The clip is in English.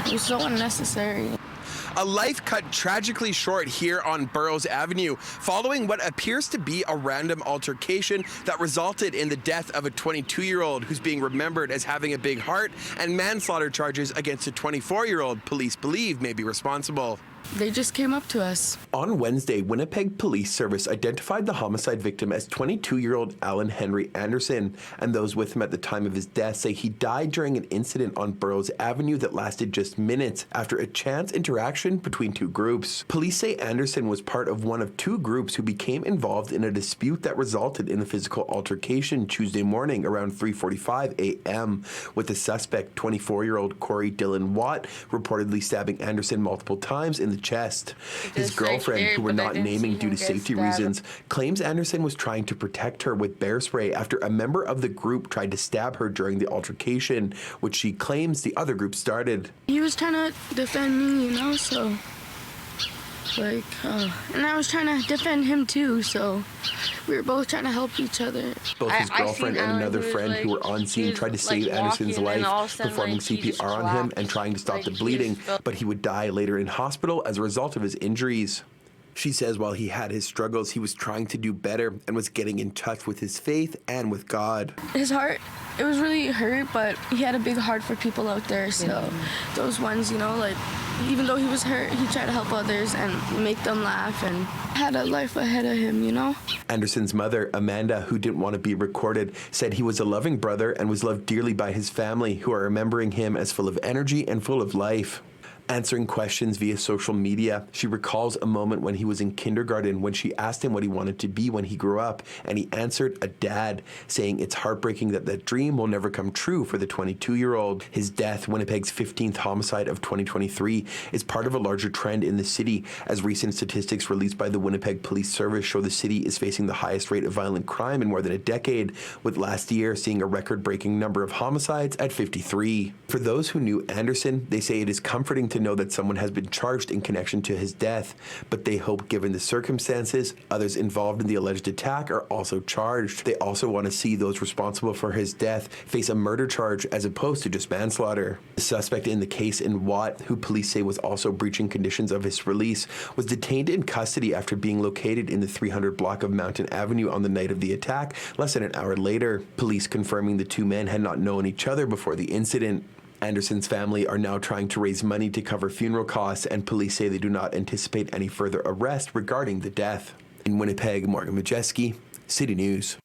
It was so unnecessary. A life cut tragically short here on Burroughs Avenue following what appears to be a random altercation that resulted in the death of a 22-year-old who's being remembered as having a big heart, and manslaughter charges against a 24-year-old police believe may be responsible. They just came up to us. On Wednesday, Winnipeg Police Service identified the homicide victim as 22-year-old Alan Henry Anderson, and those with him at the time of his death say he died during an incident on Burroughs Avenue that lasted just minutes after a chance interaction between two groups. Police say Anderson was part of one of two groups who became involved in a dispute that resulted in a physical altercation Tuesday morning around 3:45 a.m. with the suspect, 24-year-old Corey Dylan Watt, reportedly stabbing Anderson multiple times in the chest. His girlfriend, who we're not naming due to safety reasons, claims Anderson was trying to protect her with bear spray after a member of the group tried to stab her during the altercation, which she claims the other group started. He was trying to defend me, you know, so and I was trying to defend him too, so we were both trying to help each other. Both his girlfriend and another friend who were on scene tried to save Anderson's life, performing CPR on him and trying to stop the bleeding, but he would die later in hospital as a result of his injuries. She says while he had his struggles, he was trying to do better and was getting in touch with his faith and with God. His heart, it was really hurt, but he had a big heart for people out there, so those ones, you know, like, even though he was hurt, he tried to help others and make them laugh and had a life ahead of him, you know? Anderson's mother, Amanda, who didn't want to be recorded, said he was a loving brother and was loved dearly by his family, who are remembering him as full of energy and full of life. Answering questions via social media, she recalls a moment when he was in kindergarten when she asked him what he wanted to be when he grew up, and he answered a dad, saying it's heartbreaking that that dream will never come true for the 22-year-old. His death, Winnipeg's 15th homicide of 2023, is part of a larger trend in the city, as recent statistics released by the Winnipeg Police Service show the city is facing the highest rate of violent crime in more than a decade, with last year seeing a record-breaking number of homicides at 53. For those who knew Anderson, they say it is comforting to know that someone has been charged in connection to his death, but they hope, given the circumstances, others involved in the alleged attack are also charged. They also want to see those responsible for his death face a murder charge as opposed to just manslaughter. The suspect in the case in Watt, who police say was also breaching conditions of his release, was detained in custody after being located in the 300 block of Mountain Avenue on the night of the attack, less than an hour later. Police confirming the two men had not known each other before the incident. Anderson's family are now trying to raise money to cover funeral costs, and police say they do not anticipate any further arrest regarding the death. In Winnipeg, Modjeski, City News.